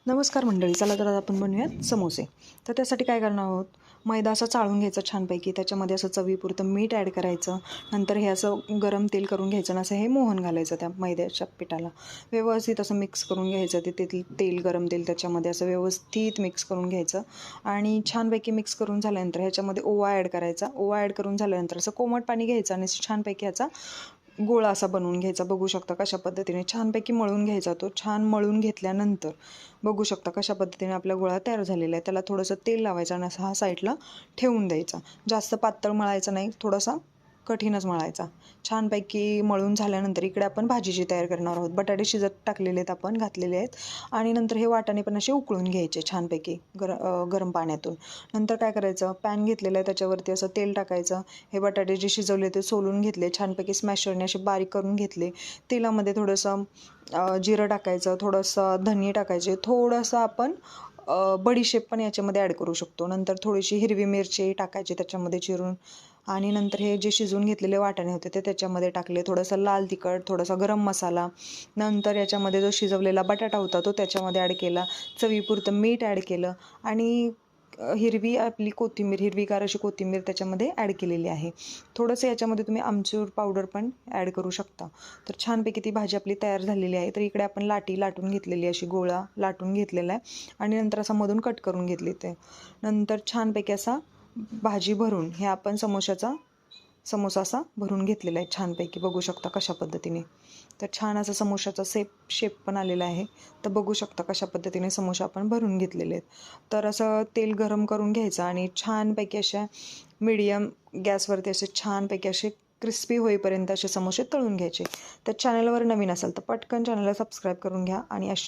नमस्कार मंडळी, चला तर आज आपण बनवूयात समोसे. तर त्यासाठी काय करणार आहोत, मैदा असा चाळून घ्यायचा छानपैकी, त्याच्यामध्ये असं चवीपुरतं मीठ ॲड करायचं. नंतर हे असं गरम तेल करून घ्यायचं आणि असं हे मोहन घालायचं त्या मैद्याच्या पिठाला. व्यवस्थित असं मिक्स करून घ्यायचं. ते तेल गरम तेल त्याच्यामध्ये असं व्यवस्थित मिक्स करून घ्यायचं आणि छानपैकी मिक्स करून झाल्यानंतर ह्याच्यामध्ये ओवा ॲड करायचा. ओवा ॲड करून झाल्यानंतर असं कोमट पाणी घ्यायचं आणि छानपैकी ह्याचा गोळा असा बनवून घ्यायचा. बघू शकता कशा पद्धतीने छानपैकी मळून घ्यायचा. तो छान मळून घेतल्यानंतर बघू शकता कशा पद्धतीने आपला गोळा तयार झालेला आहे. त्याला थोडंसं तेल लावायचं आणि असा हा साईडला ठेवून द्यायचा. जास्त पातळ मळायचा नाही, थोडासा कठीणच मळायचा. छानपैकी मळून झाल्यानंतर इकडे आपण भाजीची तयारी करणार आहोत. बटाटे शिजत टाकलेले आहेत, आपण घातलेले आहेत आणि नंतर हे वाटाणे पण असे उकळून घ्यायचे छानपैकी गरम पाण्यातून. नंतर काय करायचं, पॅन घेतलेलं आहे, त्याच्यावरती असं तेल टाकायचं. हे बटाटे जे शिजवले ते सोलून घेतले, छानपैकी स्मॅशरने असे बारीक करून घेतले. तेलामध्ये थोडंसं जिरं टाकायचं, थोडंसं धने टाकायचे, थोडंसं आपण बडीशेप पण याच्यामध्ये ॲड करू शकतो. नंतर थोडीशी हिरवी मिरची टाकायची त्याच्यामध्ये चिरून आणि नंतर हे जे शिजवून घेतलेले वाटाणे होते ते त्याच्यामध्ये टाकले. थोडंसं लाल तिखट, थोडासा गरम मसाला. नंतर याच्यामध्ये जो शिजवलेला बटाटा होता तो त्याच्यामध्ये ॲड केला. चवीपुरतं मीठ ॲड केलं आणि हिरवी आपली कोथिंबीर, हिरवीगार अशी कोथिंबीर त्याच्यामध्ये ॲड केलेली आहे. थोडंसं याच्यामध्ये तुम्ही आमचूर पावडर पण ॲड करू शकता. तर छानपैकी ती भाजी आपली तयार झालेली आहे. तर इकडे आपण लाटी लाटून घेतलेली, अशी गोळा लाटून घेतलेला आहे आणि नंतर असा मधून कट करून घेतली. ते नंतर छानपैकी असा भाजी भरून हे आपण समोसा असा भरून घेतलेला आहे छानपैकी. बघू शकता कशा पद्धतीने. तर छान असा समोसाचा शेप पण आलेला आहे. तर बघू शकता कशा पद्धतीने समोसा आपण भरून घेतलेले आहेत. तर असं तेल गरम करून घ्यायचं आणि छानपैकी अशा मीडियम गॅसवरती असे छानपैकी असे क्रिस्पी होईपर्यंत असे समोसे तळून घ्यायचे. तर चॅनलवर नवीन असाल तर पटकन चॅनलला सबस्क्राईब करून घ्या आणि